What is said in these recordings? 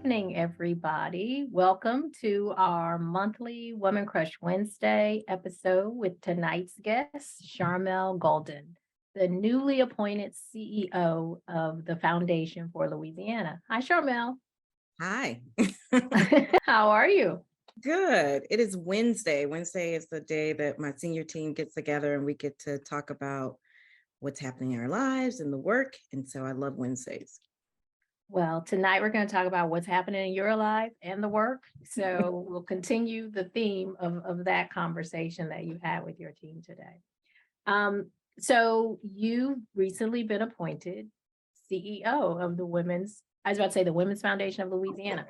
evening, everybody. Welcome to our monthly Woman Crush Wednesday episode with tonight's guest, Charmel Gaulden, the newly appointed CEO of the Foundation for Louisiana. Hi, Charmel. Hi. How are you? Good. It is Wednesday. Wednesday is the day that my senior team gets together and we get to talk about what's happening in our lives and the work. And so I love Wednesdays. Well, tonight we're going to talk about what's happening in your life and the work. So we'll continue the theme of that conversation that you had with your team today. So you've recently been appointed CEO of the Women's Foundation of Louisiana,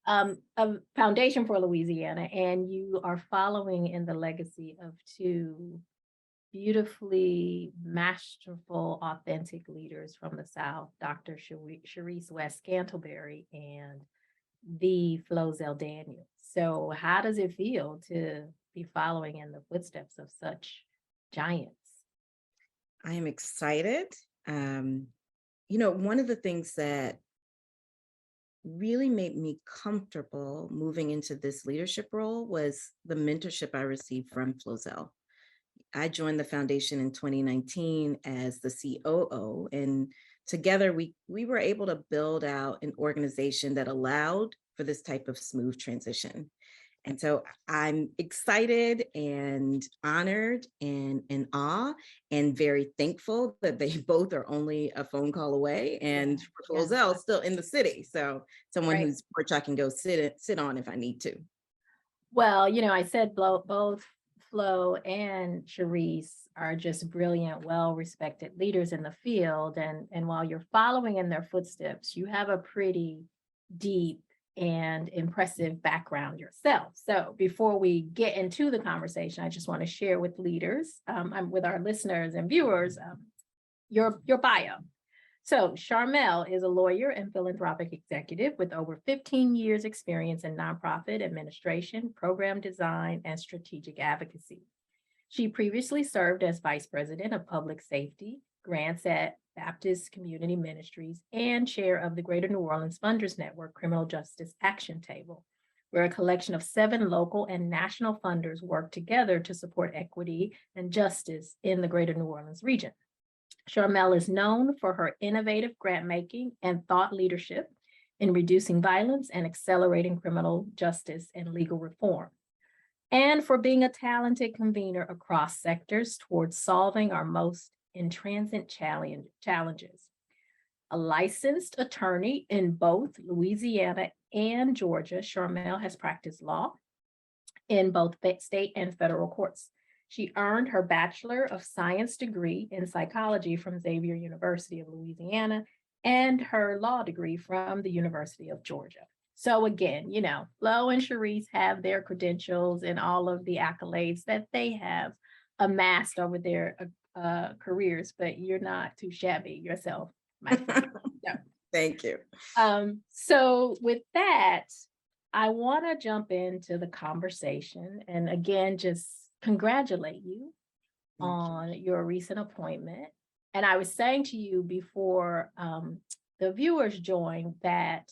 of Foundation for Louisiana, and you are following in the legacy of two beautifully masterful, authentic leaders from the South, Dr. Sharice West Scantleberry and the Flozell Daniels. So how does it feel to be following in the footsteps of such giants? I am excited. One of the things that really made me comfortable moving into this leadership role was the mentorship I received from Flozell. I joined the foundation in 2019 as the COO, and together we were able to build out an organization that allowed for this type of smooth transition. And so I'm excited and honored and in awe and very thankful that they both are only a phone call away, and for Flozell still in the city. So someone whose porch I can go sit on if I need to. Well, I said both Flo and Sharice are just brilliant, well-respected leaders in the field. And while you're following in their footsteps, you have a pretty deep and impressive background yourself. So before we get into the conversation, I just want to share with leaders, with our listeners and viewers, your bio. So Charmel is a lawyer and philanthropic executive with over 15 years experience in nonprofit administration, program design, and strategic advocacy. She previously served as vice president of public safety, grants at Baptist Community Ministries, and chair of the Greater New Orleans Funders Network Criminal Justice Action Table, where a collection of 7 local and national funders work together to support equity and justice in the Greater New Orleans region. Charmel is known for her innovative grant making and thought leadership in reducing violence and accelerating criminal justice and legal reform, and for being a talented convener across sectors towards solving our most intransigent challenges. A licensed attorney in both Louisiana and Georgia, Charmel has practiced law in both state and federal courts. She earned her Bachelor of Science degree in psychology from Xavier University of Louisiana and her law degree from the University of Georgia. So again, Flo and Sharice have their credentials and all of the accolades that they have amassed over their careers, but you're not too shabby yourself, my friend. No. Thank you. So with that, I want to jump into the conversation and again, just congratulate you on your recent appointment. And I was saying to you before the viewers joined that,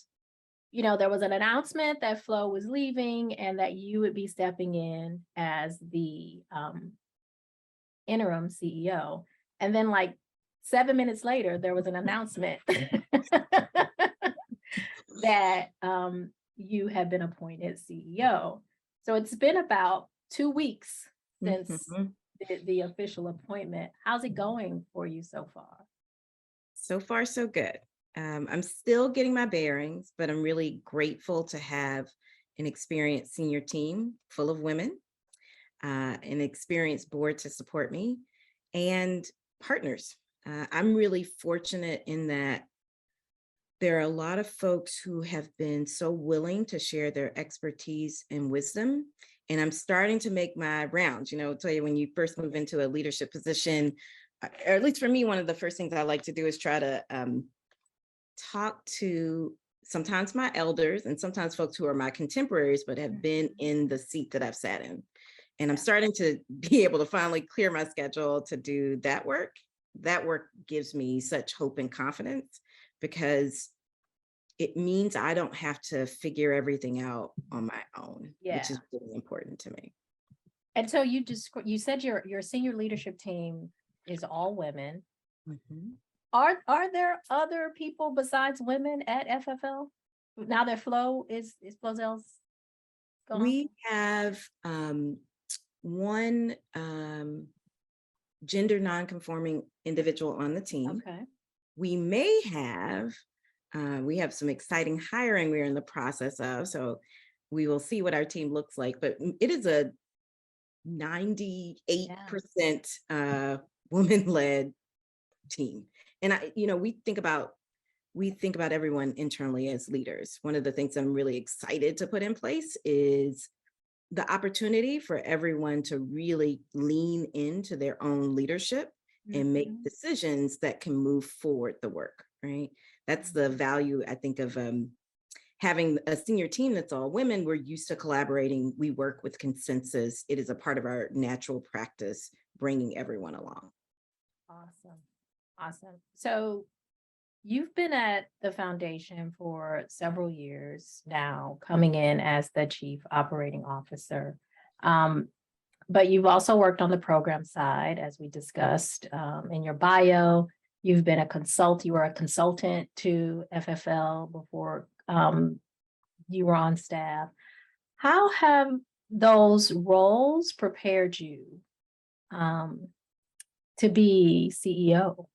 there was an announcement that Flo was leaving and that you would be stepping in as the interim CEO. And then 7 minutes later, there was an announcement that you have been appointed CEO. So it's been about 2 weeks since the official appointment. How's it going for you so far? So far, so good. I'm still getting my bearings, but I'm really grateful to have an experienced senior team full of women, an experienced board to support me, and partners. I'm really fortunate in that there are a lot of folks who have been so willing to share their expertise and wisdom. And I'm starting to make my rounds. I'll tell you, when you first move into a leadership position, or at least for me, one of the first things I like to do is try to talk to sometimes my elders and sometimes folks who are my contemporaries, but have been in the seat that I've sat in. And I'm starting to be able to finally clear my schedule to do that work. That work gives me such hope and confidence, because it means I don't have to figure everything out on my own, Yeah. which is really important to me. And so you said your senior leadership team is all women. Mhm. Are there other people besides women at FFL? Now that Flozel's gone? We have one gender nonconforming individual on the team. Okay. We may have, we have some exciting hiring we're in the process of, so we will see what our team looks like, but it is a 98% woman-led team. And we think about everyone internally as leaders. One of the things I'm really excited to put in place is the opportunity for everyone to really lean into their own leadership and make decisions that can move forward the work, right? That's the value, I think, of having a senior team that's all women. We're used to collaborating. We work with consensus. It is a part of our natural practice, bringing everyone along. Awesome. Awesome. So you've been at the foundation for several years now, coming in as the Chief Operating Officer. But you've also worked on the program side, as we discussed in your bio. You've been you were a consultant to FFL before you were on staff. How have those roles prepared you to be CEO?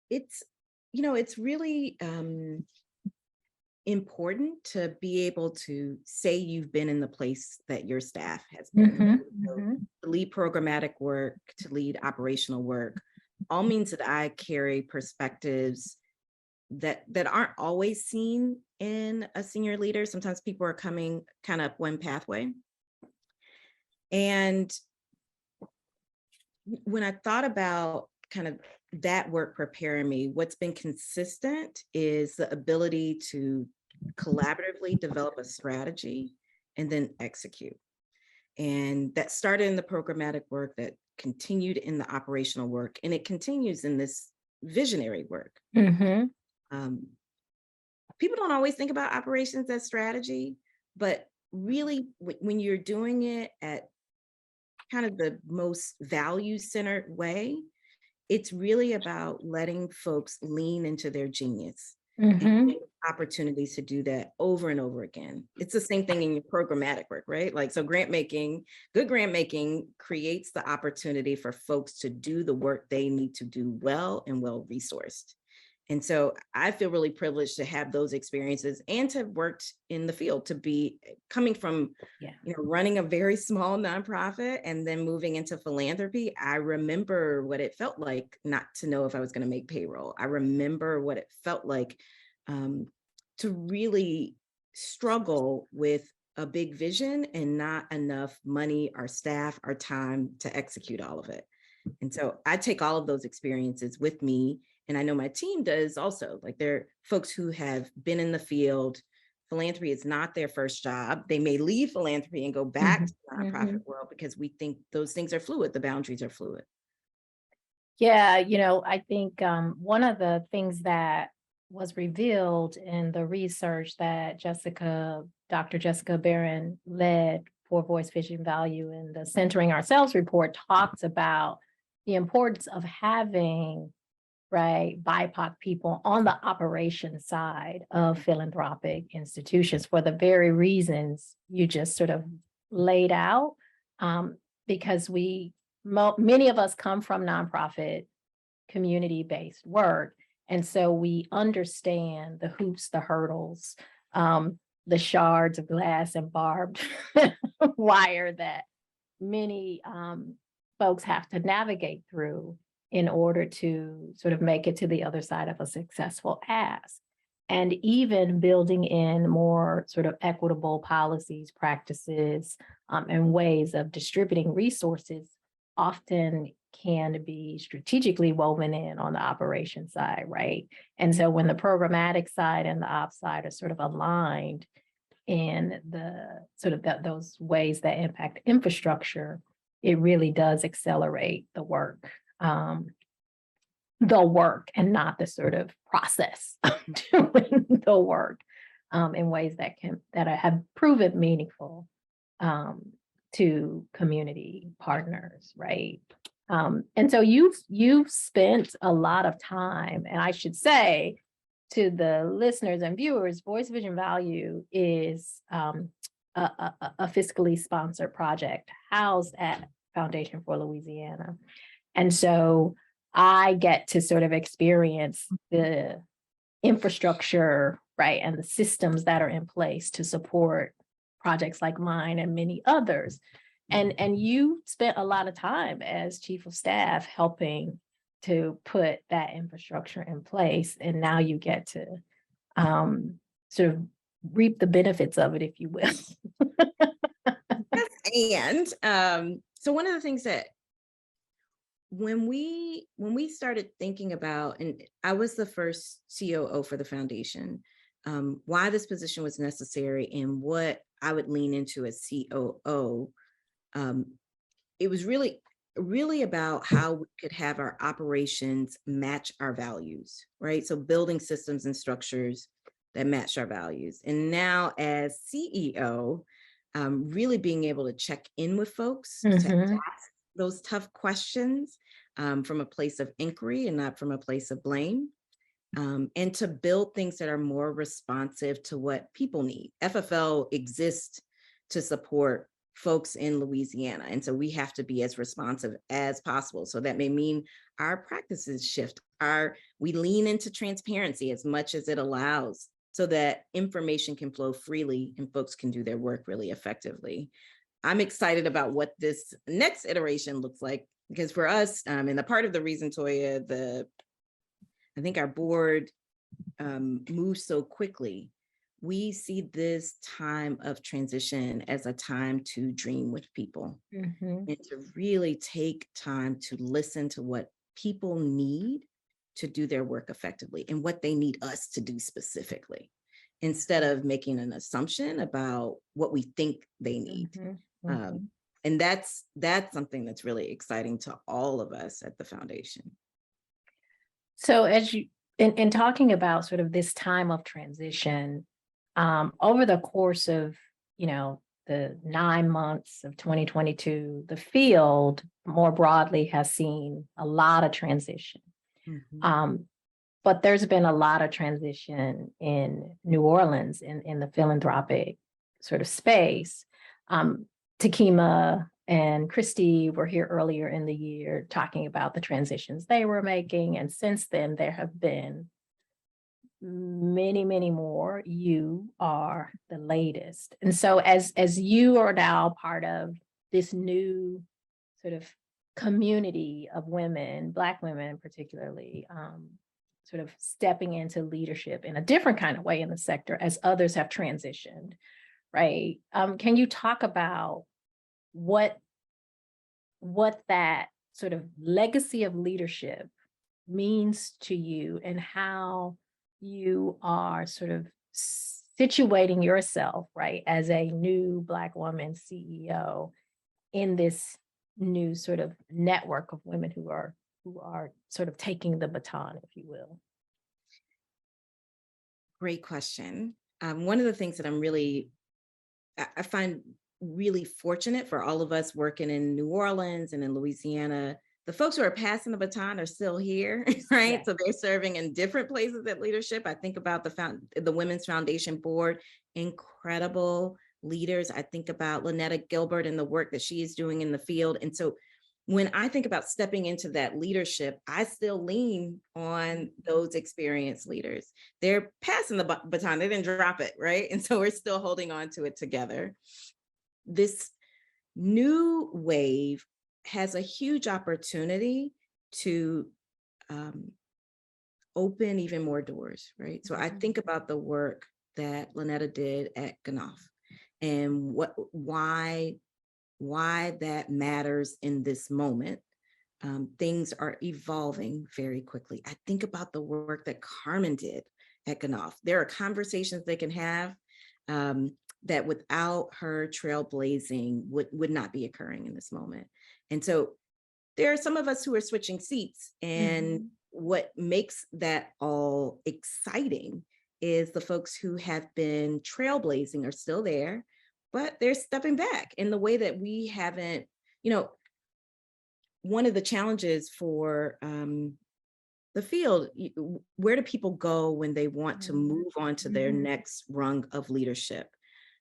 It's really important to be able to say you've been in the place that your staff has been. To lead programmatic work, to lead operational work, all means that I carry perspectives that aren't always seen in a senior leader. Sometimes people are coming kind of up one pathway. And when I thought about kind of that work preparing me, what's been consistent is the ability to collaboratively develop a strategy and then execute. And that started in the programmatic work, that continued in the operational work, and it continues in this visionary work. People don't always think about operations as strategy, but really when you're doing it at kind of the most value-centered way, it's really about letting folks lean into their genius and opportunities to do that over and over again. It's the same thing in your programmatic work, right? Like, so good grant making creates the opportunity for folks to do the work they need to do well and well resourced. And so I feel really privileged to have those experiences and to have worked in the field, to be coming from, running a very small nonprofit and then moving into philanthropy. I remember what it felt like not to know if I was going to make payroll. I remember what it felt like to really struggle with a big vision and not enough money, our staff, our time to execute all of it. And so I take all of those experiences with me. And I know my team does also. Like, they're folks who have been in the field. Philanthropy is not their first job. They may leave philanthropy and go back to the nonprofit world because we think those things are fluid. The boundaries are fluid. Yeah, I think one of the things that was revealed in the research that Dr. Jessica Barron led for Voice, Vision, Value, and the Centering Ourselves report talks about the importance of having BIPOC people on the operation side of philanthropic institutions for the very reasons you just sort of laid out, because many of us come from nonprofit community-based work. And so we understand the hoops, the hurdles, the shards of glass and barbed wire that many folks have to navigate through in order to sort of make it to the other side of a successful ask. And even building in more sort of equitable policies, practices, and ways of distributing resources often can be strategically woven in on the operation side, right? And so when the programmatic side and the ops side are sort of aligned in the sort of those ways that impact infrastructure, it really does accelerate the work. the work and not the sort of process of doing the work in ways that have proven meaningful to community partners, right? And so you've spent a lot of time, and I should say to the listeners and viewers, Voice, Vision, Value is a fiscally sponsored project housed at Foundation for Louisiana. And so I get to sort of experience the infrastructure, right, and the systems that are in place to support projects like mine and many others. And you spent a lot of time as chief of staff helping to put that infrastructure in place. And now you get to sort of reap the benefits of it, if you will. Yes, and so one of the things that when we started thinking about, and I was the first COO for the foundation, why this position was necessary and what I would lean into as COO, it was really about how we could have our operations match our values, right? So building systems and structures that match our values. And now as CEO, really being able to check in with folks, to ask those tough questions from a place of inquiry and not from a place of blame, and to build things that are more responsive to what people need. FFL exists to support folks in Louisiana, and so we have to be as responsive as possible. So that may mean our practices shift, we lean into transparency as much as it allows, so that information can flow freely and folks can do their work really effectively. I'm excited about what this next iteration looks like, because for us, and the part of the reason, Toya, I think our board moves so quickly, we see this time of transition as a time to dream with people and to really take time to listen to what people need to do their work effectively and what they need us to do specifically, instead of making an assumption about what we think they need. And that's something that's really exciting to all of us at the foundation. So as you, in talking about sort of this time of transition, over the course of, the 9 months of 2022, the field more broadly has seen a lot of transition. But there's been a lot of transition in New Orleans in the philanthropic sort of space. Takima and Christy were here earlier in the year talking about the transitions they were making. And since then, there have been many, many more. You are the latest. And so as you are now part of this new sort of community of women, Black women particularly, sort of stepping into leadership in a different kind of way in the sector as others have transitioned, right? Can you talk about what that sort of legacy of leadership means to you and how you are sort of situating yourself, right, as a new Black woman CEO in this new sort of network of women who are sort of taking the baton, if you will? Great question. One of the things that I find really fortunate for all of us working in New Orleans and in Louisiana, the folks who are passing the baton are still here, right? Yeah. So they're serving in different places at leadership. I think about the Women's Foundation Board, incredible leaders. I think about Lynetta Gilbert and the work that she is doing in the field. And so when I think about stepping into that leadership, I still lean on those experienced leaders. They're passing the baton, they didn't drop it, right? And so we're still holding on to it together. This new wave has a huge opportunity to open even more doors, right? So I think about the work that Lynetta did at Ganoff and why that matters in this moment. Things are evolving very quickly. I think about the work that Carmen did at Ganoff. There are conversations they can have that without her trailblazing would not be occurring in this moment. And so there are some of us who are switching seats and what makes that all exciting is the folks who have been trailblazing are still there, but they're stepping back in the way that we haven't, you know, one of the challenges for the field, where do people go when they want to move on to their next rung of leadership?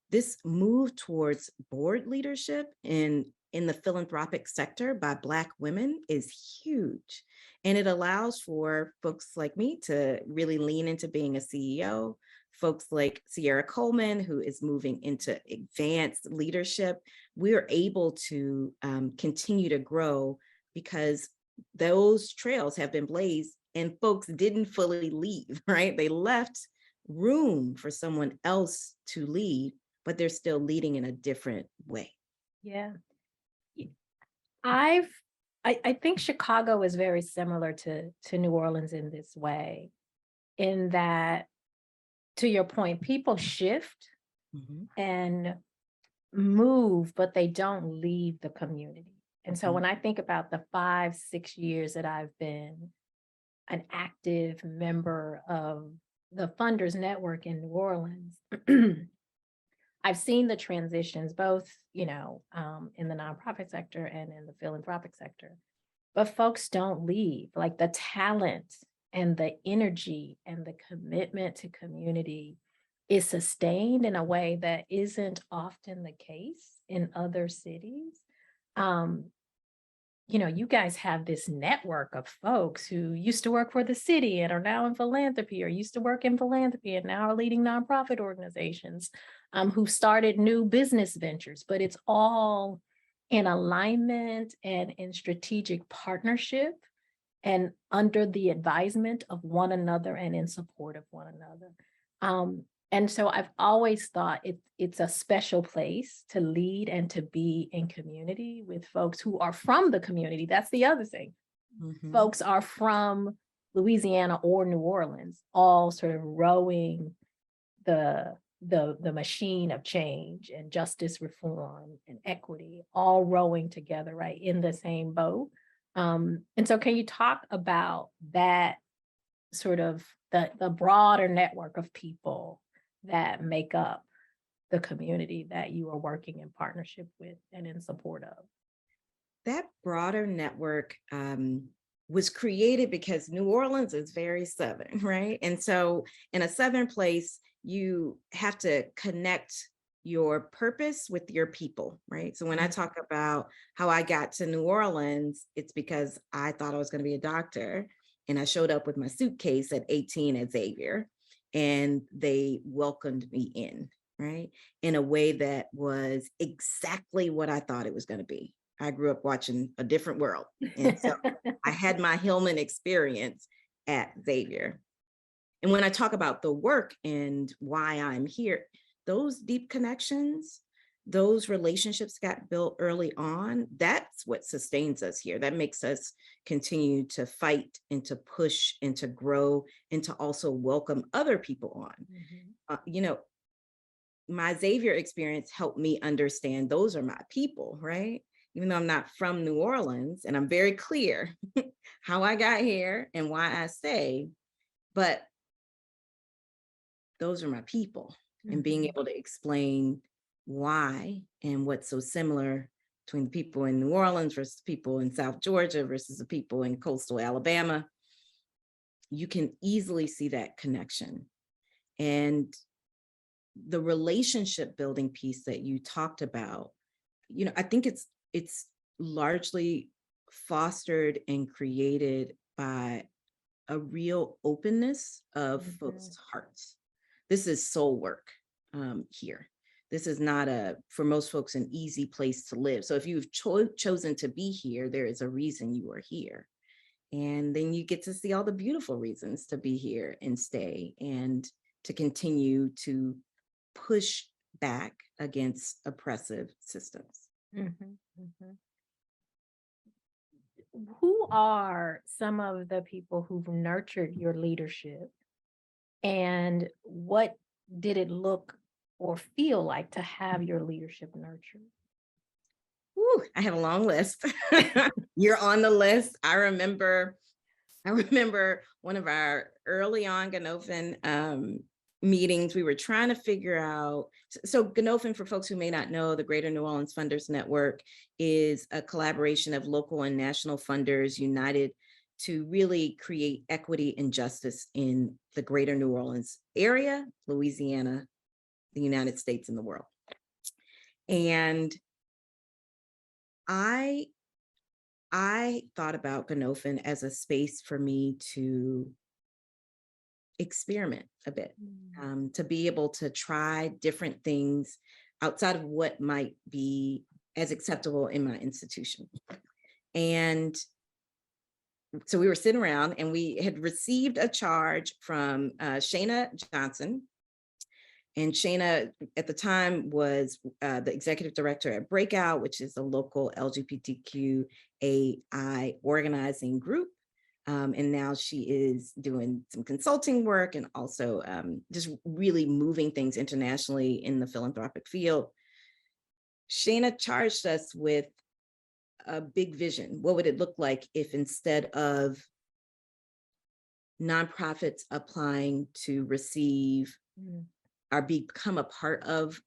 This move towards board leadership in the philanthropic sector by Black women is huge. And it allows for folks like me to really lean into being a CEO, folks like Sierra Coleman, who is moving into advanced leadership. We're able to continue to grow because those trails have been blazed and folks didn't fully leave, right? They left room for someone else to lead, but they're still leading in a different way. Yeah. I think Chicago is very similar to New Orleans in this way, in that, to your point, people shift and move, but they don't leave the community. And so when I think about the 5-6 years that I've been an active member of the Funders Network in New Orleans, I've seen the transitions both, in the nonprofit sector and in the philanthropic sector, but folks don't leave. Like, the talent and the energy and the commitment to community is sustained in a way that isn't often the case in other cities. You guys have this network of folks who used to work for the city and are now in philanthropy, or used to work in philanthropy and now are leading nonprofit organizations, who started new business ventures, but it's all in alignment and in strategic partnership and under the advisement of one another and in support of one another. And so I've always thought it's a special place to lead and to be in community with folks who are from the community. That's the other thing. Folks are from Louisiana or New Orleans, all sort of rowing the machine of change and justice reform and equity, all rowing together, right, in the same boat. And so can you talk about that sort of the broader network of people that make up the community that you are working in partnership with and in support of? That broader network was created because New Orleans is very Southern, right? And so in a Southern place, you have to connect your purpose with your people, right? So when I talk about how I got to New Orleans, it's because I thought I was going to be a doctor. And I showed up with my suitcase at 18 at Xavier, and they welcomed me in, right? In a way that was exactly what I thought it was going to be. I grew up watching A Different World. And so I had my Hillman experience at Xavier. And when I talk about the work and why I'm here, those deep connections, those relationships got built early on. That's what sustains us here. That makes us continue to fight and to push and to grow and to also welcome other people on. My Xavier experience helped me understand those are my people, right? Even though I'm not from New Orleans, and I'm very clear how I got here and why I stay, but those are my people. And being able to explain why and what's so similar between the people in New Orleans versus people in South Georgia versus the people in coastal Alabama, you can easily see that connection. And the relationship building piece that you talked about, I think it's largely fostered and created by a real openness of folks' hearts. This is soul work here. This is not for most folks, an easy place to live. So if you've chosen to be here, there is a reason you are here. And then you get to see all the beautiful reasons to be here and stay and to continue to push back against oppressive systems. Who are some of the people who've nurtured your leadership, and what did it look or feel like to have your leadership nurtured? Ooh, I have a long list. You're on the list. I remember I remember one of our early on Ganofin meetings, we were trying to figure out, so Ganofin, for folks who may not know, the Greater New Orleans Funders Network is a collaboration of local and national funders united to really create equity and justice in the Greater New Orleans area, Louisiana, the United States, and the world. And I thought about Ganofin as a space for me to experiment a bit, to be able to try different things outside of what might be as acceptable in my institution. And so we were sitting around and we had received a charge from Shayna Johnson. And Shayna at the time was the executive director at Breakout, which is a local LGBTQAI organizing group. And now she is doing some consulting work and also just really moving things internationally in the philanthropic field. Shayna charged us with a big vision. What would it look like if instead of nonprofits applying to receive or become a part of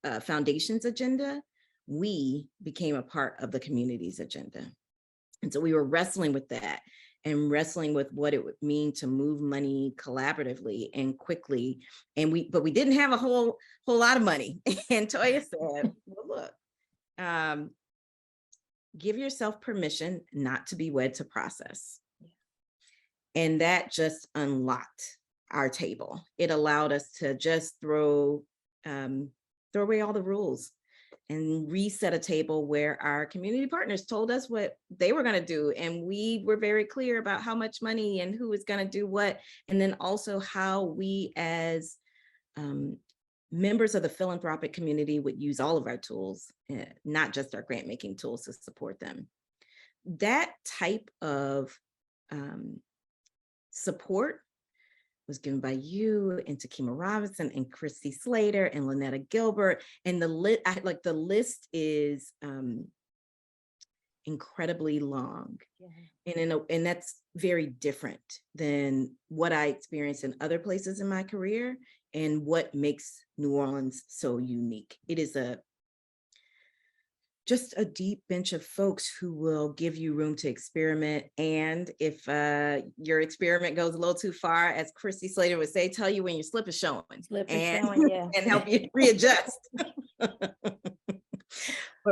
a foundation's agenda, we became a part of the community's agenda? And so we were wrestling with that and wrestling with what it would mean to move money collaboratively and quickly. But we didn't have a whole lot of money. And Toya said, well, look, give yourself permission not to be wed to process. And that just unlocked our table. It allowed us to just throw away all the rules and reset a table where our community partners told us what they were going to do. And we were very clear about how much money and who was going to do what. And then also how we as members of the philanthropic community would use all of our tools, not just our grant making tools, to support them. That type of support was given by you and Takima Robinson and Christy Slater and Lynetta Gilbert. And the list is incredibly long. Yeah. And that's very different than what I experienced in other places in my career and what makes New Orleans so unique. It is just a deep bench of folks who will give you room to experiment. And if your experiment goes a little too far, as Christy Slater would say, tell you when your slip is showing. Yeah. And help you readjust. But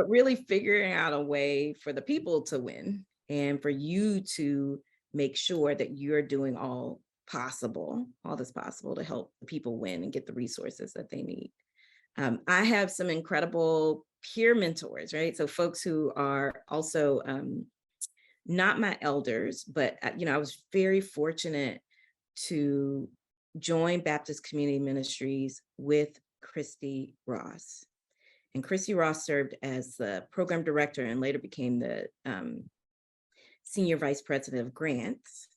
really figuring out a way for the people to win and for you to make sure that you're doing all that's possible to help people win and get the resources that they need. I have some incredible peer mentors, right? So folks who are also not my elders, but I was very fortunate to join Baptist Community Ministries with Christy Ross. And Christy Ross served as the program director and later became the senior vice president of grants.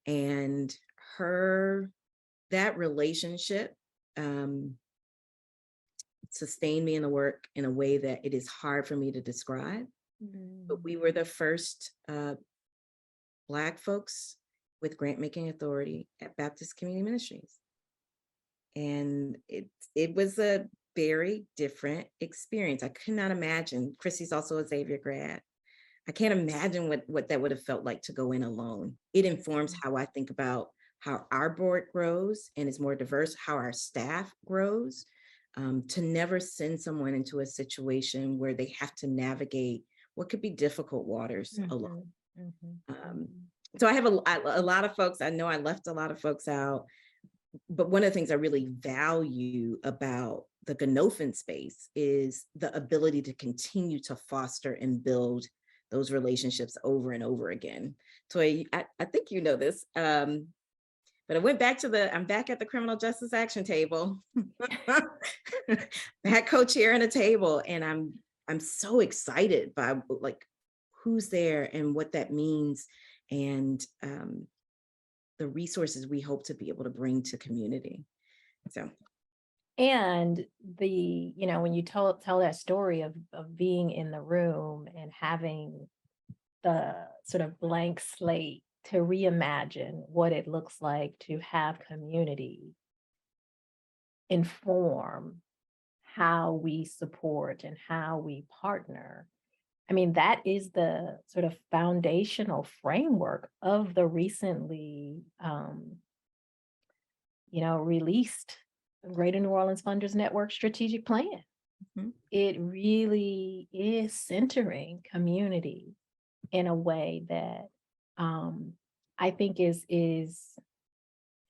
And that relationship sustained me in the work in a way that it is hard for me to describe. But we were the first Black folks with grant making authority at Baptist Community Ministries. And it was a very different experience. I could not imagine. Chrissy's also a Xavier grad. I can't imagine what that would have felt like to go in alone. It informs how I think about how our board grows and is more diverse, how our staff grows. To never send someone into a situation where they have to navigate what could be difficult waters alone. So I have a lot of folks, I know I left a lot of folks out, but one of the things I really value about the Ganofin space is the ability to continue to foster and build those relationships over and over again. Toy, I think you know this, but I went back I'm back at the criminal justice action table, back co-chairing a table, and I'm so excited by like who's there and what that means, and the resources we hope to be able to bring to community. So, and when you tell that story of being in the room and having the sort of blank slate to reimagine what it looks like to have community inform how we support and how we partner. I mean, that is the sort of foundational framework of the recently, released Greater New Orleans Funders Network strategic plan. Mhm. It really is centering community in a way that I think is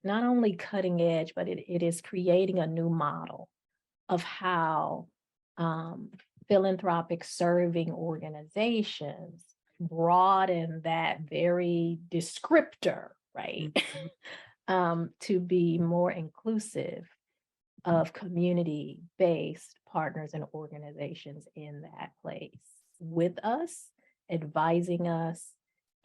not only cutting edge, but it is creating a new model of how philanthropic serving organizations broaden that very descriptor, right? Mhm. To be more inclusive of community-based partners and organizations in that place with us, advising us,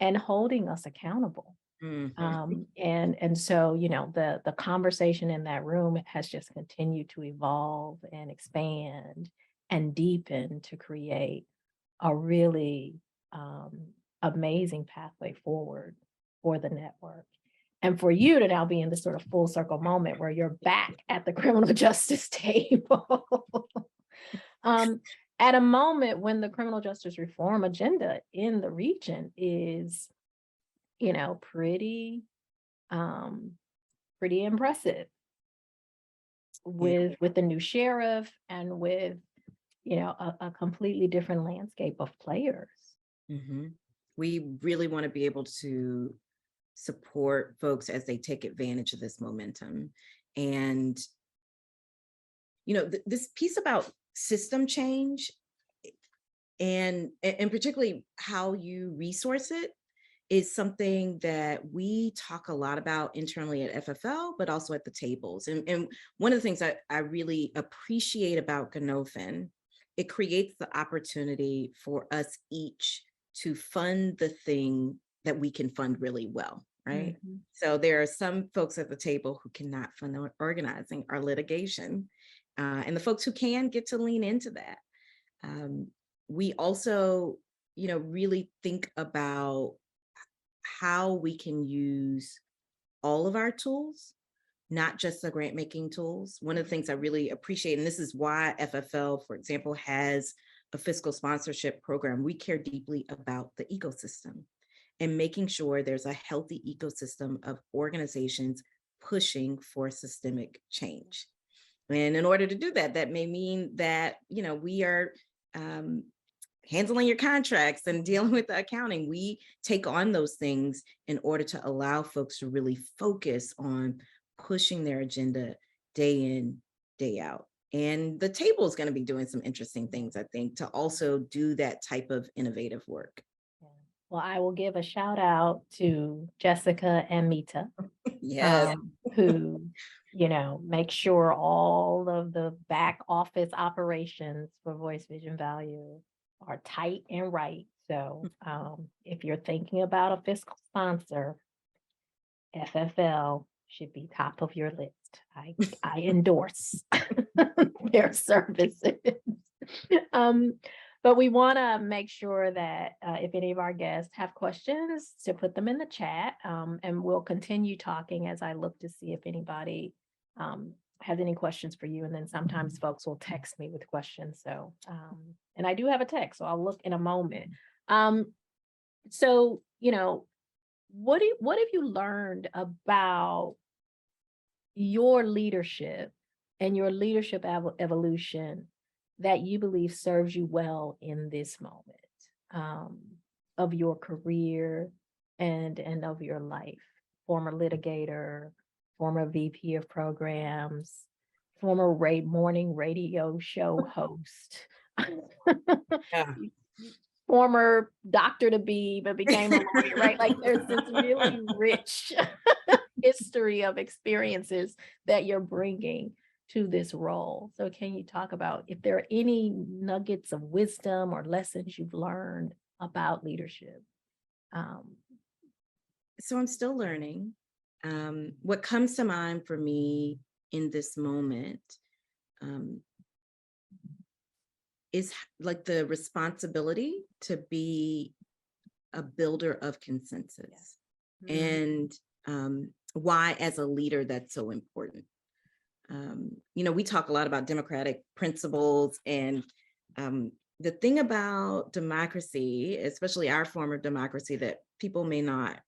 and holding us accountable. Mhm. And so, the conversation in that room has just continued to evolve and expand and deepen to create a really amazing pathway forward for the network. And for you to now be in this sort of full circle moment where you're back at the criminal justice table at a moment when the criminal justice reform agenda in the region is, um, pretty impressive Yeah. with the new sheriff and with, a completely different landscape of players. Mhm. We really want to be able to support folks as they take advantage of this momentum. And, this piece about system change and particularly how you resource it is something that we talk a lot about internally at FFL, but also at the tables. And one of the things I really appreciate about Ganofin, it creates the opportunity for us each to fund the thing that we can fund really well, right? Mhm. So there are some folks at the table who cannot fund our organizing or litigation. And the folks who can get to lean into that. Um, we also, really think about how we can use all of our tools, not just the grant making tools. One of the things I really appreciate, and this is why FFL, for example, has a fiscal sponsorship program, we care deeply about the ecosystem and making sure there's a healthy ecosystem of organizations pushing for systemic change. And in order to do that, that may mean that, we are um, handling your contracts and dealing with the accounting. We take on those things in order to allow folks to really focus on pushing their agenda day in, day out. And the table is going to be doing some interesting things, I think, to also do that type of innovative work. Yeah. Well, I will give a shout out to Jessica and Mita, Yes. who, make sure all of the back office operations for Voice Vision Value are tight and right. So if you're thinking about a fiscal sponsor, FFL should be top of your list. I endorse their services. Um, but we want to make sure that if any of our guests have questions, to put them in the chat, and we'll continue talking as I look to see if anybody has any questions for you. And then sometimes folks will text me with questions. So, and I do have a text, so I'll look in a moment. So, what have you learned about your leadership and your leadership evolution that you believe serves you well in this moment of your career and of your life? Former litigator, former VP of programs, former morning radio show host. Yeah. Former doctor to be, but became a lawyer, right? Like there's this really rich history of experiences that you're bringing to this role. So can you talk about if there are any nuggets of wisdom or lessons you've learned about leadership? So I'm still learning. What comes to mind for me in this moment um, is like the responsibility to be a builder of consensus. and why as a leader that's so important. We talk a lot about democratic principles, and the thing about democracy, especially our form of democracy, that people may not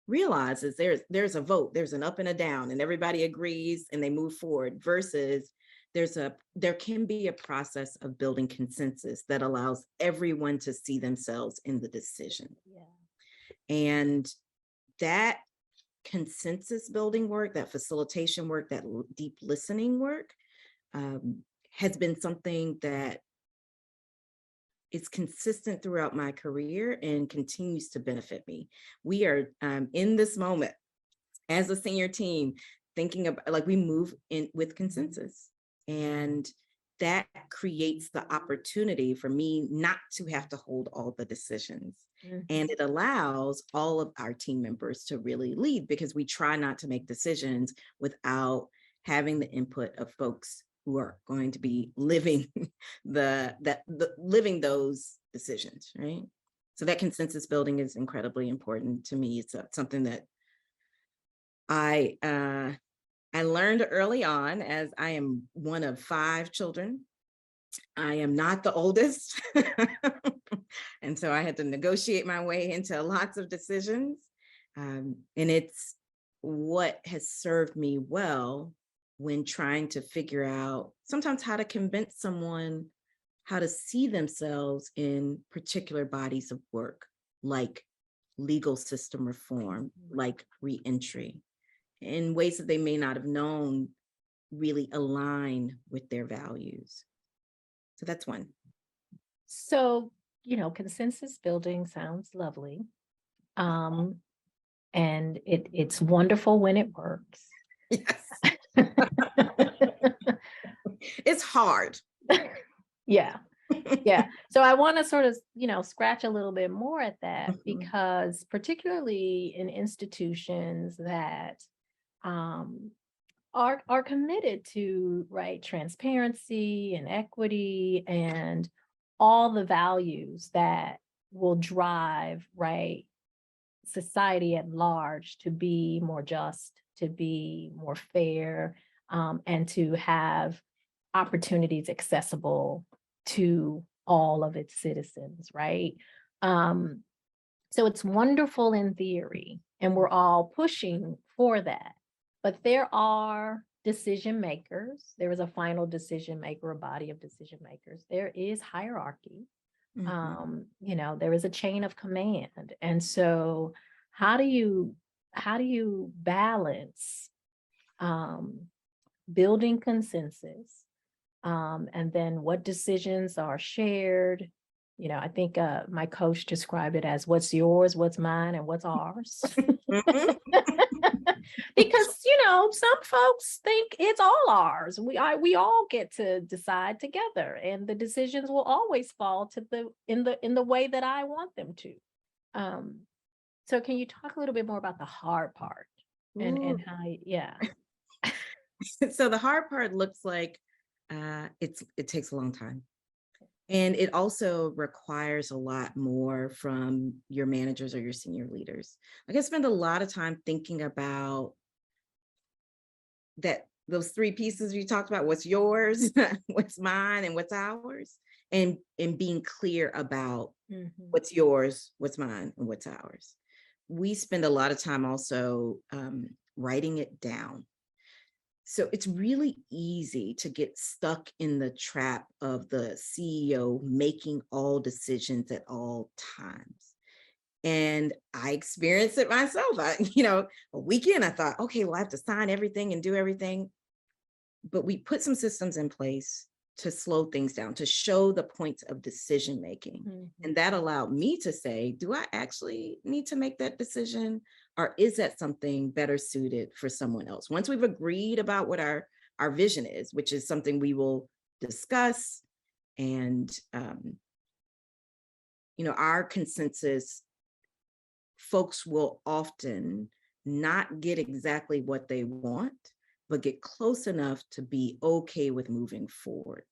realize is there's a vote, there's an up and a down, and everybody agrees and they move forward, versus there can be a process of building consensus that allows everyone to see themselves in the decision. And that consensus building work, that facilitation work, that deep listening work has been something that is consistent throughout my career and continues to benefit me. We are in this moment as a senior team thinking about, like, we move in with consensus, and that creates the opportunity for me not to have to hold all the decisions. And it allows all of our team members to really lead, because we try not to make decisions without having the input of folks who are going to be living living those decisions, right? So that consensus building is incredibly important to me. It's something that I learned early on, as I am one of 5 children. I am not the oldest. And so I had to negotiate my way into lots of decisions. And it's what has served me well when trying to figure out sometimes how to convince someone how to see themselves in particular bodies of work, like legal system reform, like reentry, in ways that they may not have known really align with their values. So that's one. So, consensus building sounds lovely. And it's wonderful when it works. Yes. It's hard. Yeah. Yeah. So I want to sort of, scratch a little bit more at that, because particularly in institutions that are committed to, right, transparency and equity and all the values that will drive, right, society at large to be more just, to be more fair, and to have opportunities accessible to all of its citizens, right? So it's wonderful in theory, and we're all pushing for that. But there are decision makers. There is a final decision maker, a body of decision makers. There is hierarchy. There is a chain of command. And so how do you balance building consensus, and then what decisions are shared? I think my coach described it as what's yours, what's mine, and what's ours. Because some folks think it's all ours. We all get to decide together, and the decisions will always fall in the way that I want them to. So can you talk a little bit more about the hard part and how? Yeah. So the hard part looks like it takes a long time. And it also requires a lot more from your managers or your senior leaders. Like, I spend a lot of time thinking about those 3 pieces you talked about: what's yours, what's mine, and what's ours, and being clear about what's yours, what's mine, and what's ours. We spend a lot of time also writing it down. So it's really easy to get stuck in the trap of the CEO making all decisions at all times. And I experienced it myself. A weekend, I thought, okay, well, I have to sign everything and do everything. But we put some systems in place to slow things down, to show the points of decision making. And that allowed me to say, do I actually need to make that decision? Or is that something better suited for someone else? Once we've agreed about what our vision is, which is something we will discuss, and our consensus, folks will often not get exactly what they want, but get close enough to be okay with moving forward.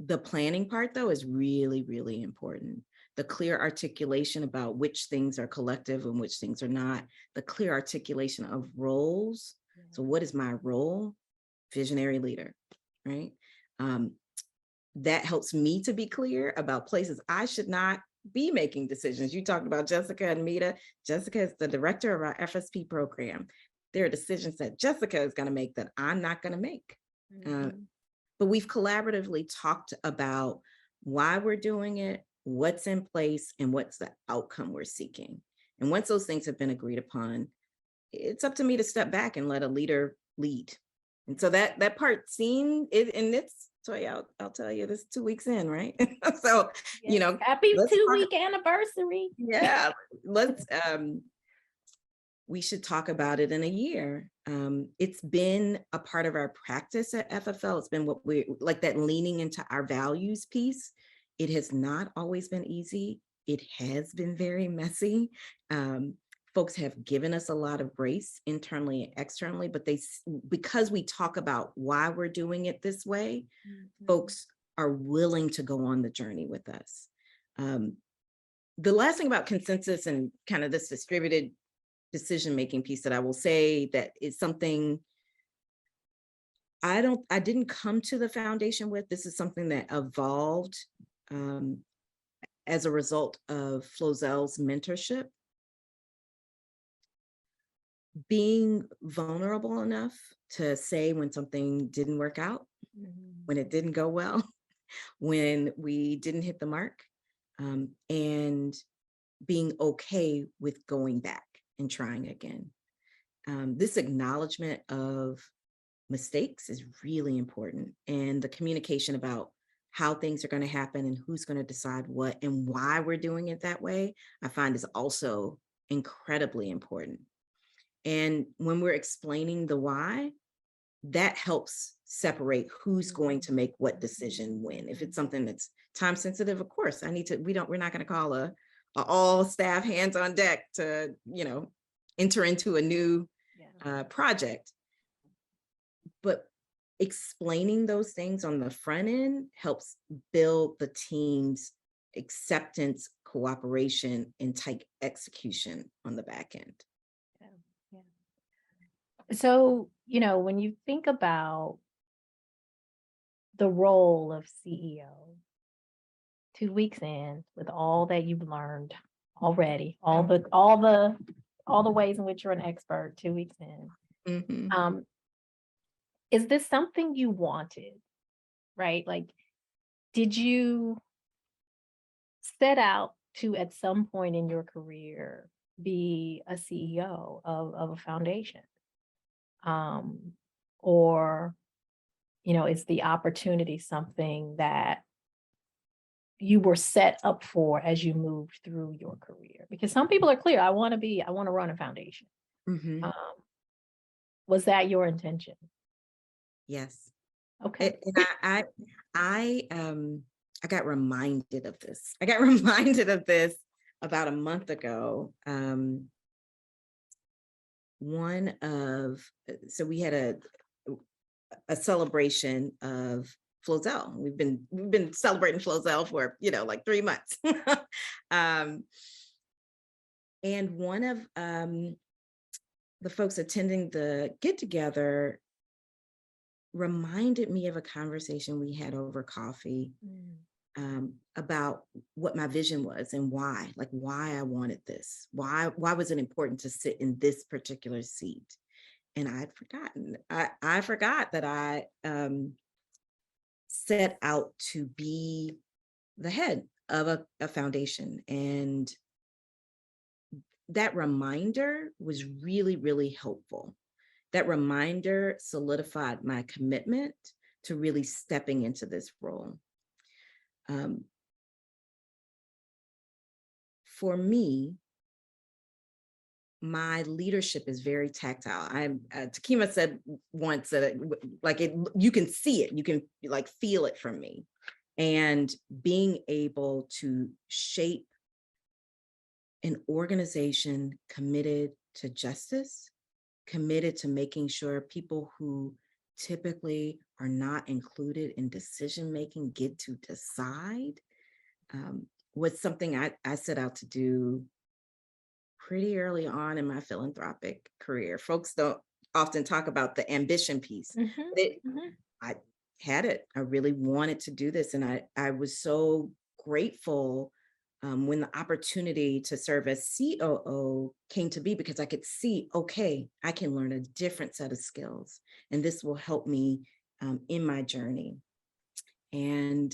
The planning part, though, is really, really important. the clear articulation about which things are collective and which things are not, the clear articulation of roles. So what is my role? Visionary leader, right? That helps me to be clear about places I should not be making decisions. You talked about Jessica and Mita. Jessica is the director of our FSP program. There are decisions that Jessica is going to make that I'm not going to make. But we've collaboratively talked about why we're doing it, what's in place, and what's the outcome we're seeking. And once those things have been agreed upon, it's up to me to step back and let a leader lead. And so that part seen it, and it's Toya, I'll tell you, this 2 weeks in, right? So, you know, happy 2-week anniversary. Yeah, let's we should talk about it in a year. It's been a part of our practice at FFL. It's been what we like, that leaning into our values piece. It has not always been easy. It has been very messy. Folks have given us a lot of grace internally and externally, but because we talk about why we're doing it this way, folks are willing to go on the journey with us. The last thing about consensus and kind of this distributed decision-making piece that I will say that is something I didn't come to the foundation with. This is something that evolved as a result of Flozel's mentorship. Being vulnerable enough to say when something didn't work out, when it didn't go well, when we didn't hit the mark, and being okay with going back and trying again. This acknowledgement of mistakes is really important, and the communication about how things are going to happen and who's going to decide what and why we're doing it that way, I find is also incredibly important. And when we're explaining the why, that helps separate who's going to make what decision when. If it's something that's time sensitive, of course, we're not going to call a all staff hands on deck to, enter into a new project. But explaining those things on the front end helps build the team's acceptance, cooperation, and tight execution on the back end. So, when you think about the role of CEO, 2 weeks in, with all that you've learned already, all the ways in which you're an expert, 2 weeks in, is this something you wanted, right? Like, did you set out to, at some point in your career, be a CEO of a foundation? Or, is the opportunity something that you were set up for as you moved through your career? Because some people are clear, I want to run a foundation. Was that your intention? Yes. Okay. And I got reminded of this. I got reminded of this about a month ago. So we had a celebration of Flozel. We've been celebrating Flozel for like 3 months. And one of the folks attending the get together reminded me of a conversation we had over coffee about what my vision was and why I wanted this. Why was it important to sit in this particular seat? And I'd forgotten. I forgot that I set out to be the head of a foundation. And that reminder was really, really helpful. That reminder solidified my commitment to really stepping into this role. For me, my leadership is very tactile. Takima said once that you can see it, you can feel it from me. And being able to shape an organization committed to justice, committed to making sure people who typically are not included in decision-making get to decide, was something I set out to do pretty early on in my philanthropic career. Folks don't often talk about the ambition piece, Mhm, but mhm. I had it. I really wanted to do this. And I was so grateful when the opportunity to serve as COO came to be, because I could see, okay, I can learn a different set of skills, and this will help me in my journey. And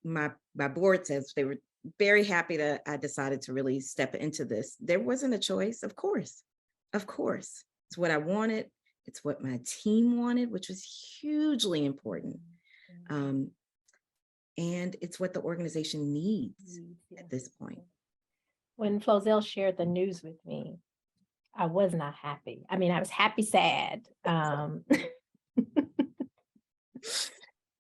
my board says they were very happy that I decided to really step into this. There wasn't a choice, of course. Of course. It's what I wanted. It's what my team wanted, which was hugely important. Um, and it's what the organization needs at this point. When Flozell shared the news with me, I was not happy. I mean, I was happy, sad.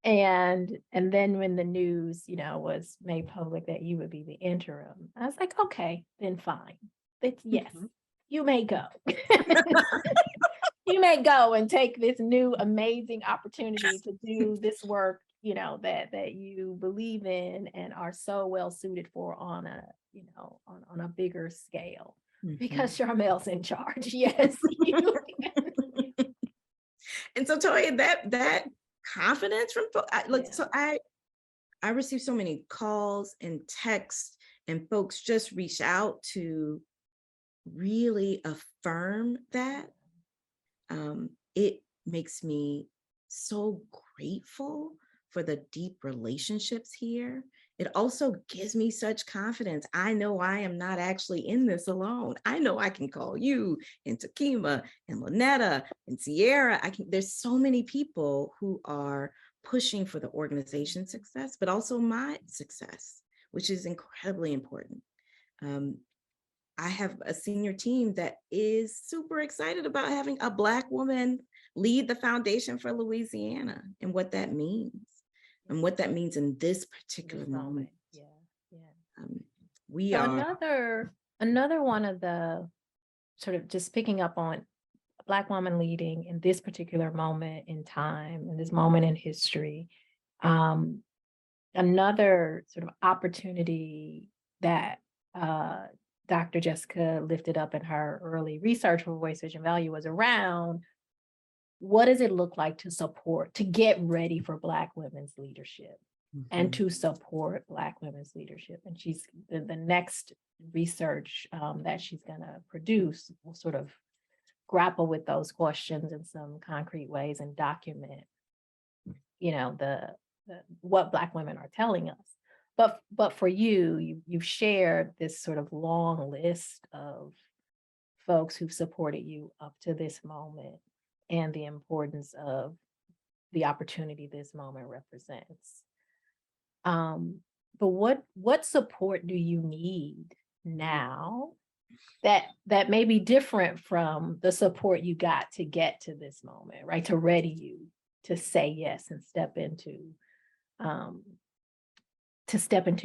And then when the news, was made public that you would be the interim, I was like, okay, then fine. It's yes, you may go. You may go and take this new amazing opportunity to do this work, that you believe in and are so well suited for on a, on a bigger scale. Because Charmel's in charge. Yes. And so Toya, that confidence from Yeah. so I received so many calls and texts, and folks just reach out to really affirm that. It makes me so grateful for the deep relationships here. It also gives me such confidence. I know I am not actually in this alone. I know I can call you and Takima and Lynetta and Sierra. There's so many people who are pushing for the organization's success, but also my success, which is incredibly important. I have a senior team that is super excited about having a Black woman lead the foundation for Louisiana, and what that means, and what that means in this particular moment. Yeah, yeah. We So are another one of the sort of just picking up on a Black woman leading in this particular moment in time, in this moment in history. Another sort of opportunity that Dr. Jessica lifted up in her early research for Voice, Vision, Value was around what does it look like to get ready for Black women's leadership and to support Black women's leadership. And she's the next research that she's going to produce will sort of grapple with those questions in some concrete ways and document, the what Black women are telling us. But for you've shared this sort of long list of folks who've supported you up to this moment and the importance of the opportunity this moment represents. But what support do you need now that may be different from the support you got to get to this moment, right? To ready you to say yes and step into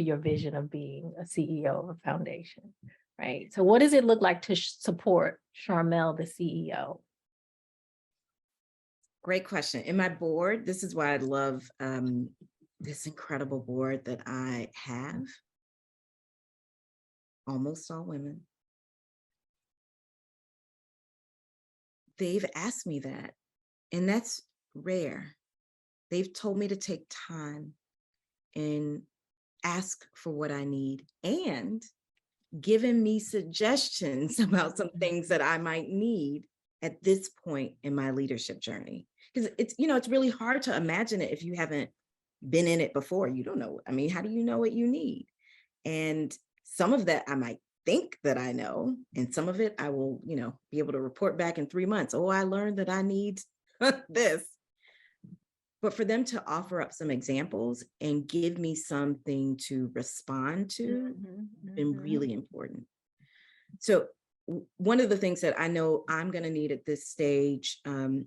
your vision of being a CEO of a foundation, right? So what does it look like to support Charmel, the CEO? Great question. In my board, this is why I love this incredible board that I have. Almost all women. They've asked me that, and that's rare. They've told me to take time and ask for what I need, and given me suggestions about some things that I might need at this point in my leadership journey. Because it's really hard to imagine it if you haven't been in it before. You don't know. I mean, how do you know what you need? And some of that I might think that I know, and some of it I will, be able to report back in 3 months. Oh, I learned that I need this. But for them to offer up some examples and give me something to respond to, been really important. So one of the things that I know I'm going to need at this stage, and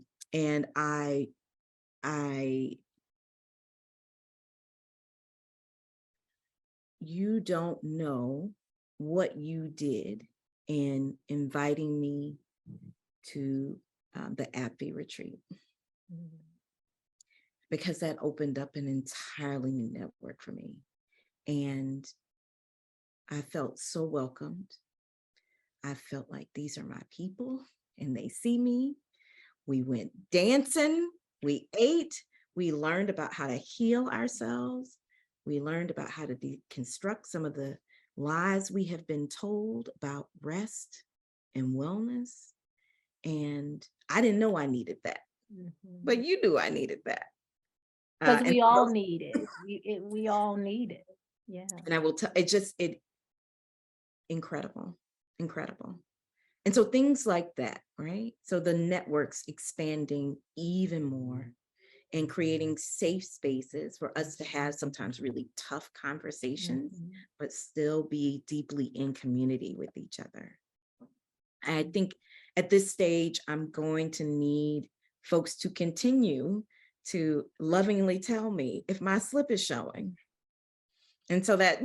you don't know what you did in inviting me to the AbbVie retreat. Because that opened up an entirely new network for me. And I felt so welcomed. I felt like these are my people and they see me. We went dancing, we ate, we learned about how to heal ourselves. We learned about how to deconstruct some of the lies we have been told about rest and wellness. And I didn't know I needed that, but you knew I needed that. Because And we all need it. We all need it. Yeah. and I will tell it incredible, incredible. And so things like that, right? So the networks expanding even more and creating safe spaces for us to have sometimes really tough conversations, but still be deeply in community with each other. I think at this stage, I'm going to need folks to continue to lovingly tell me if my slip is showing. And so that,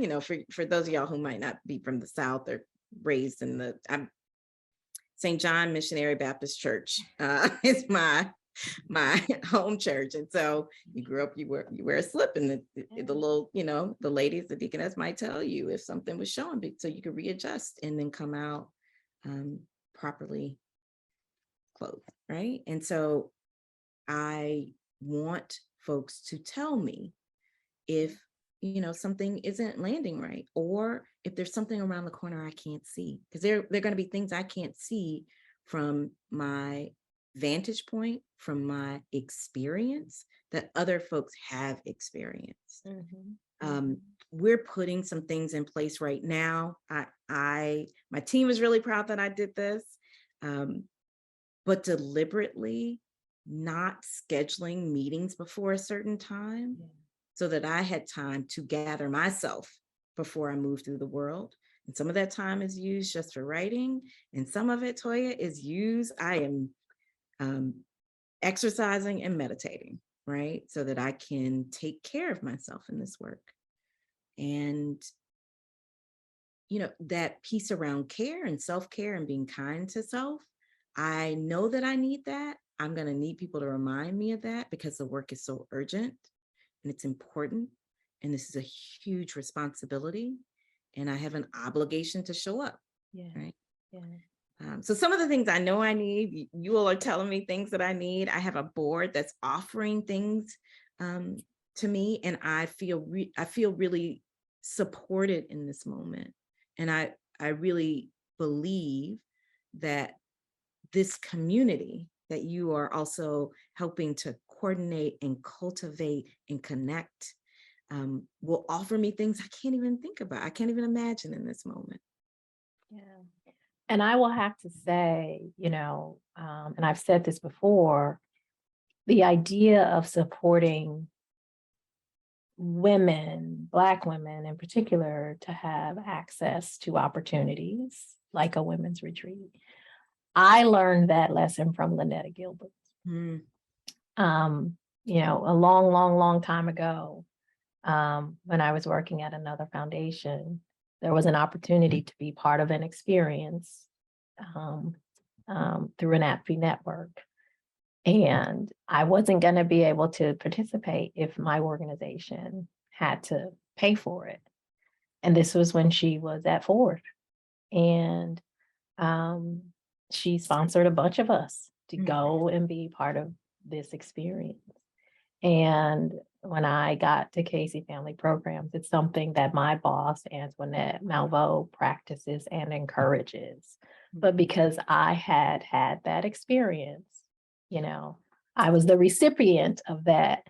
for those of y'all who might not be from the South or raised in St. John Missionary Baptist Church is my home church. And so you grew up, you wear a slip, and the little, the ladies, the deaconess might tell you if something was showing, so you could readjust and then come out properly clothed, right? And so I want folks to tell me if something isn't landing right, or if there's something around the corner I can't see, because there are going to be things I can't see from my vantage point, from my experience, that other folks have experienced. We're putting some things in place right now. My team is really proud that I did this, but deliberately not scheduling meetings before a certain time, so that I had time to gather myself before I moved through the world. And some of that time is used just for writing, and some of it, Toya, is used, I am exercising and meditating, right? So that I can take care of myself in this work. And, that piece around care and self-care and being kind to self, I know that I need that. I'm going to need people to remind me of that, because the work is so urgent and it's important. And this is a huge responsibility. And I have an obligation to show up. Right. So some of the things I know I need, you all are telling me things that I need. I have a board that's offering things to me, and I feel really supported in this moment. And I really believe that this community that you are also helping to coordinate and cultivate and connect will offer me things I can't even think about. I can't even imagine in this moment. Yeah. And I will have to say, and I've said this before, the idea of supporting women, Black women in particular, to have access to opportunities like a women's retreat. I learned that lesson from Lynetta Gilbert. A long, long, long time ago, when I was working at another foundation, there was an opportunity to be part of an experience through an APFI network. And I wasn't going to be able to participate if my organization had to pay for it. And this was when she was at Ford. And she sponsored a bunch of us to go and be part of this experience. And when I got to Casey Family Programs, it's something that my boss, Antoinette Malveaux, practices and encourages. But because I had had that experience, I was the recipient of that,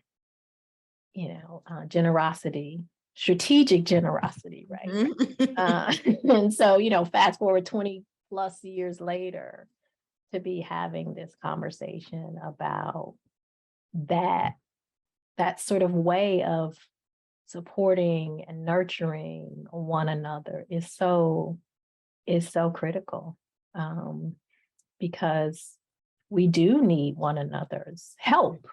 generosity, strategic generosity, right? And so, fast forward 20 plus years later, to be having this conversation about that sort of way of supporting and nurturing one another is so critical, because we do need one another's help,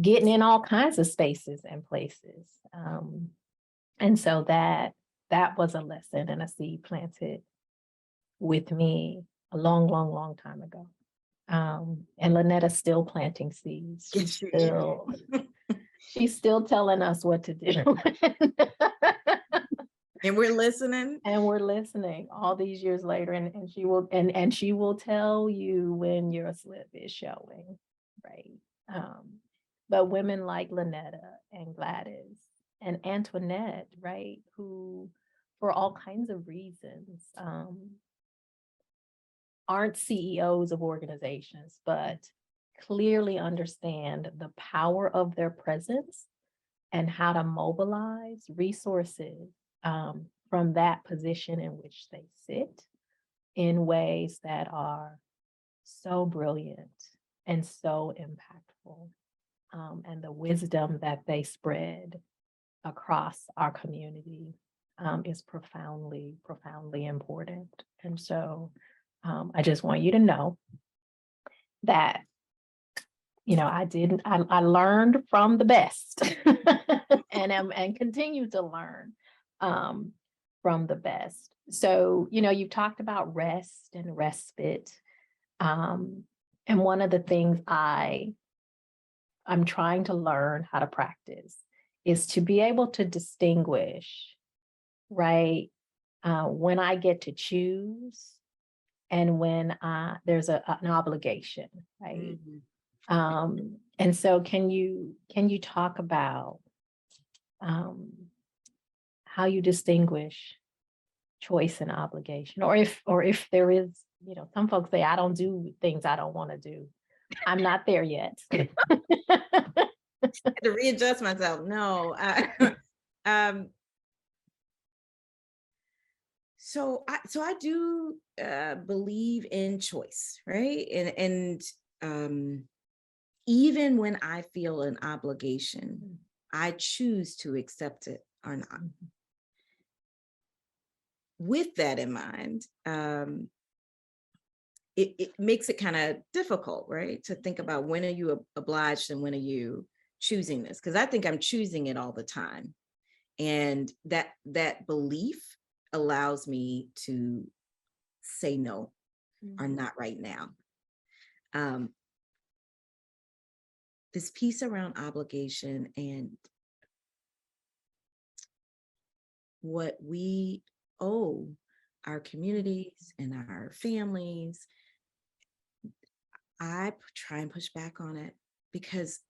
getting in all kinds of spaces and places. And so that was a lesson and a seed planted with me a long, long, long time ago. And Lynetta's still planting seeds. She's still She's still telling us what to do. And we're listening. And we're listening all these years later, and she will tell you when your slip is showing, right? But women like Lynetta and Gladys and Antoinette, right, who for all kinds of reasons aren't CEOs of organizations, but clearly understand the power of their presence and how to mobilize resources from that position in which they sit in ways that are so brilliant and so impactful. And the wisdom that they spread across our community is profoundly, profoundly important. And so I just want you to know that, you know, I learned from the best and continue to learn from the best. So, you know, you've talked about rest and respite. And one of the things I'm trying to learn how to practice is to be able to distinguish, right, when I get to choose and when there's an obligation, right? And so can you talk about how you distinguish choice and obligation, or if there is, you know, some folks say, I don't do things I don't want to do. I'm not there yet. I had to readjust myself. No. So I do believe in choice, right? And even when I feel an obligation, I choose to accept it or not. With that in mind, it makes it kind of difficult, right? To think about when are you obliged and when are you choosing this? Because I think I'm choosing it all the time. And that belief allows me to say no or not right now. This piece around obligation and what we owe our communities and our families, I try and push back on it because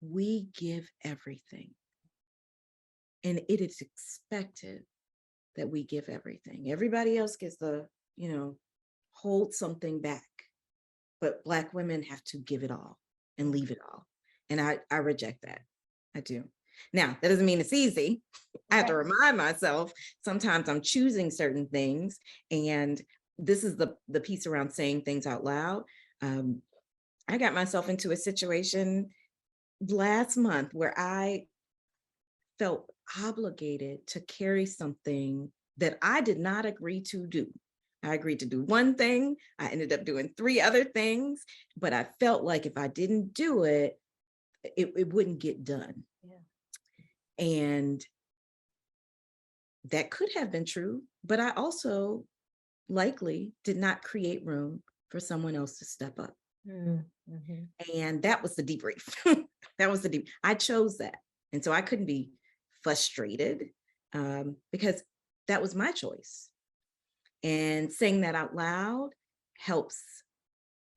we give everything. And it is expected that we give everything. Everybody else gets the, you know, hold something back. But Black women have to give it all and leave it all. And I reject that. I do. Now, that doesn't mean it's easy. I have to remind myself, sometimes I'm choosing certain things. And this is the piece around saying things out loud. I got myself into a situation last month where I felt obligated to carry something that I did not agree to do. I agreed to do one thing. I ended up doing 3 other things, but I felt like if I didn't do it, it wouldn't get done. Yeah. And that could have been true, but I also likely did not create room for someone else to step up. And that was the debrief. That was the deep. I chose that. And so I couldn't be frustrated because that was my choice. And saying that out loud helps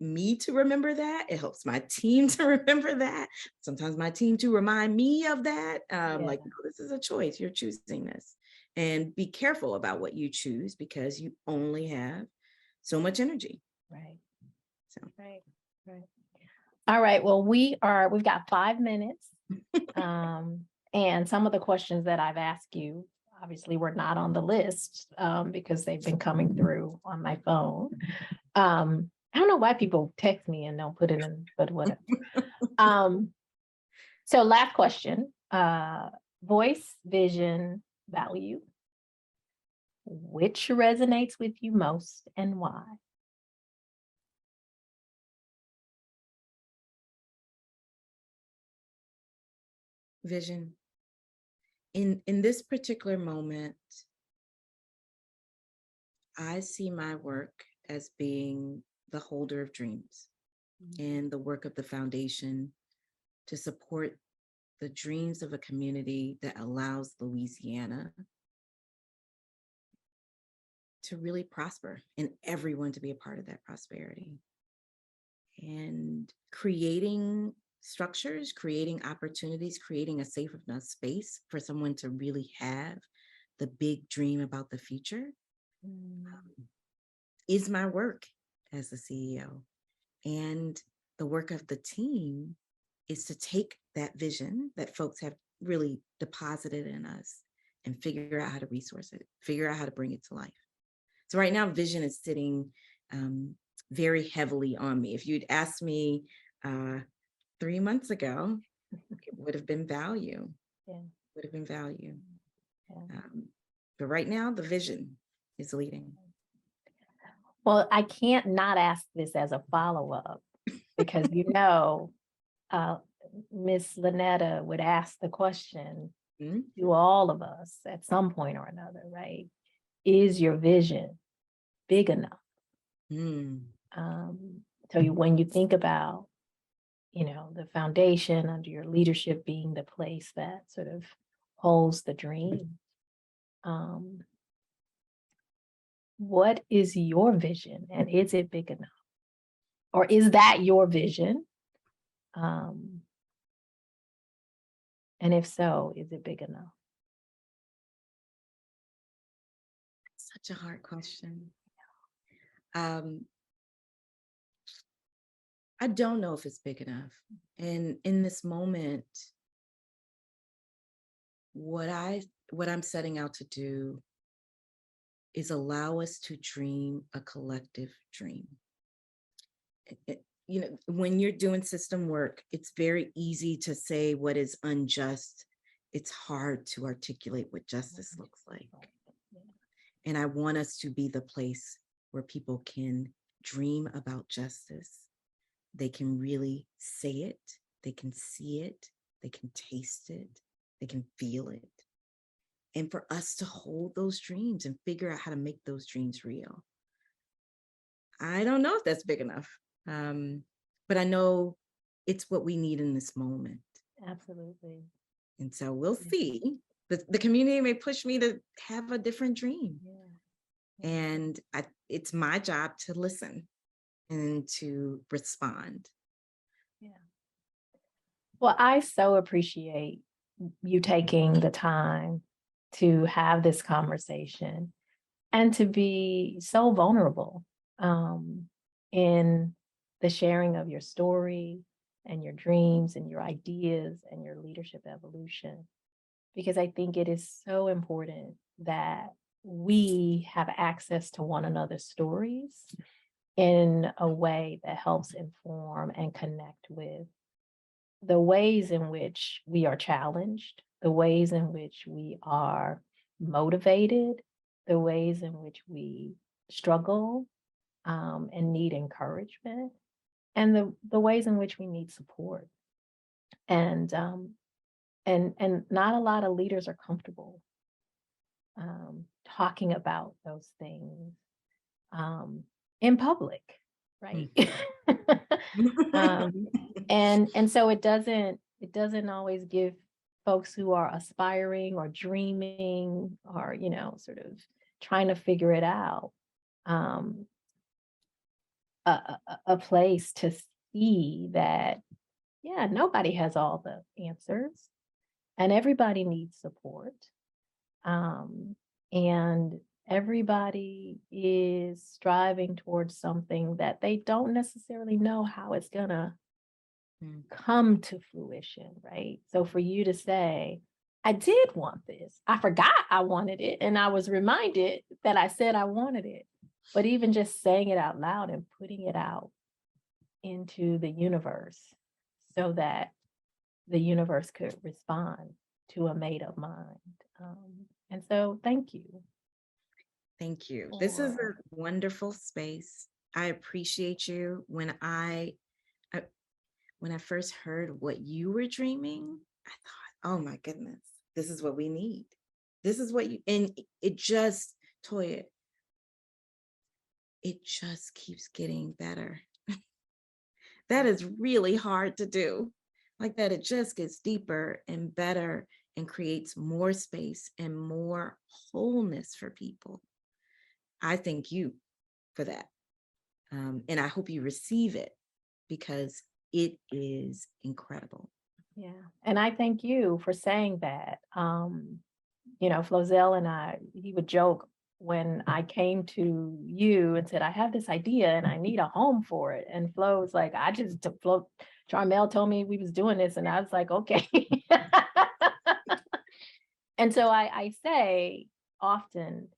me to remember that. It helps my team to remember that. Sometimes my team to remind me of that. Like, no, this is a choice. You're choosing this. And be careful about what you choose because you only have so much energy. Right. So. Right. All right. Well, we've got 5 minutes. And some of the questions that I've asked you obviously were not on the list because they've been coming through on my phone. I don't know why people text me and don't put it in, but whatever. So last question, voice, vision, value. Which resonates with you most and why? Vision. In this particular moment, I see my work as being the holder of dreams and the work of the foundation to support the dreams of a community that allows Louisiana to really prosper and everyone to be a part of that prosperity. And creating structures, creating opportunities, creating a safe enough space for someone to really have the big dream about the future is my work as the CEO. And the work of the team is to take that vision that folks have really deposited in us and figure out how to resource it, figure out how to bring it to life. So right now, vision is sitting very heavily on me. If you'd asked me 3 months ago, it would have been value. Yeah. Would have been value. Yeah. But right now, the vision is leading. Well, I can't not ask this as a follow-up because Miss Lynetta would ask the question to all of us at some point or another, right? Is your vision big enough? So when you think about, the foundation under your leadership being the place that sort of holds the dream, what is your vision and is it big enough? Or is that your vision? And if so, is it big enough? Such a hard question. I don't know if it's big enough. And in this moment, what I'm setting out to do is allow us to dream a collective dream. When you're doing system work, it's very easy to say what is unjust. It's hard to articulate what justice looks like. And I want us to be the place where people can dream about justice. They can really say it, they can see it, they can taste it, they can feel it. And for us to hold those dreams and figure out how to make those dreams real. I don't know if that's big enough, but I know it's what we need in this moment. Absolutely. And so we'll see. The community may push me to have a different dream. Yeah. And it's my job to listen and to respond. Yeah. Well, I so appreciate you taking the time to have this conversation and to be so vulnerable in the sharing of your story and your dreams and your ideas and your leadership evolution, because I think it is so important that we have access to one another's stories in a way that helps inform and connect with the ways in which we are challenged, the ways in which we are motivated, the ways in which we struggle and need encouragement, and the ways in which we need support. And not a lot of leaders are comfortable talking about those things in public, right? And so it doesn't always give folks who are aspiring or dreaming or sort of trying to figure it out a place to see that nobody has all the answers and everybody needs support, and everybody is striving towards something that they don't necessarily know how it's gonna come to fruition, right? So for you to say, I did want this, I forgot I wanted it, and I was reminded that I said I wanted it, but even just saying it out loud and putting it out into the universe so that the universe could respond to a made-up mind. And so thank you. Thank you. This is a wonderful space. I appreciate you. When I first heard what you were dreaming, I thought, oh my goodness, this is what we need. This is what and it just, Toya, it just keeps getting better. That is really hard to do. like that, it just gets deeper and better and creates more space and more wholeness for people. I thank you for that. And I hope you receive it because it is incredible. Yeah. And I thank you for saying that. Flozell and I, he would joke when I came to you and said, I have this idea and I need a home for it. And Flo was like, I just took Flo, Charmel told me we was doing this. And I was like, okay. And so I say often,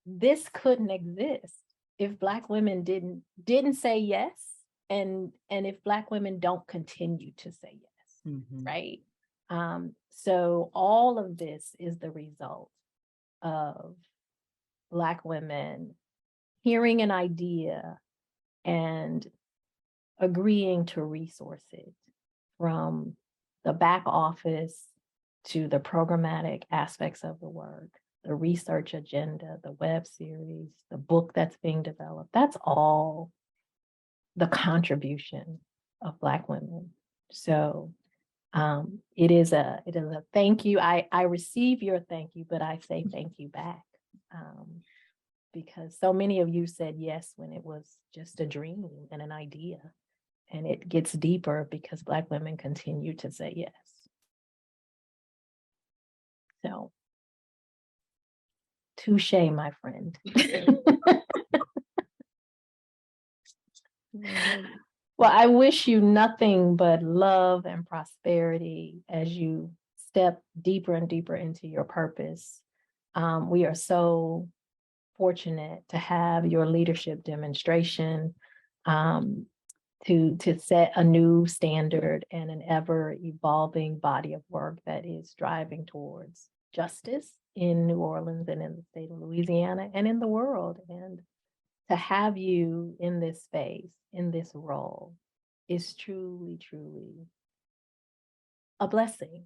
this couldn't exist if Black women didn't say yes, and if Black women don't continue to say yes, right? So all of this is the result of Black women hearing an idea and agreeing to resource it, from the back office to the programmatic aspects of the work, the research agenda, the web series, the book that's being developed. That's all the contribution of Black women. So it is a thank you. I receive your thank you, but I say thank you back, because so many of you said yes when it was just a dream and an idea, and it gets deeper because Black women continue to say yes. So, touche, my friend. Well, I wish you nothing but love and prosperity as you step deeper and deeper into your purpose. We are so fortunate to have your leadership demonstration, to set a new standard and an ever evolving body of work that is driving towards justice in New Orleans and in the state of Louisiana and in the world. And to have you in this space, in this role, is truly, truly a blessing.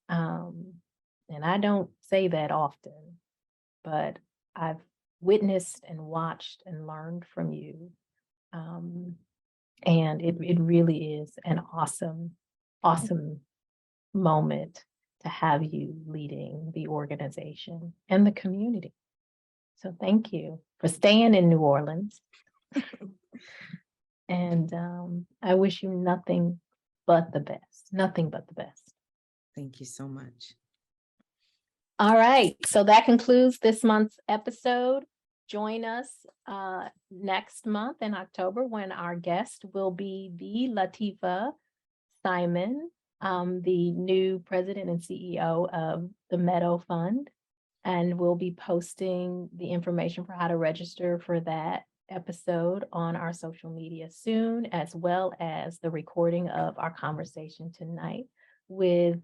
And I don't say that often, but I've witnessed and watched and learned from you. And it really is an awesome, awesome moment to have you leading the organization and the community. So thank you for staying in New Orleans. And I wish you nothing but the best, nothing but the best. Thank you so much. All right, so that concludes this month's episode. Join us next month in October when our guest will be the Latifah Simon, the new president and CEO of the Meadow Fund. And we'll be posting the information for how to register for that episode on our social media soon, as well as the recording of our conversation tonight with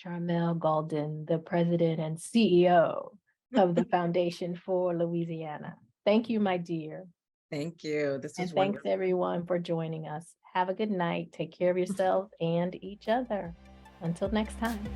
Charmel Gaulden, the president and CEO of the Foundation for Louisiana. Thank you, my dear. Thank you. This was And wonderful. thanks everyone for joining us. Have a good night. Take care of yourself and each other. Until next time.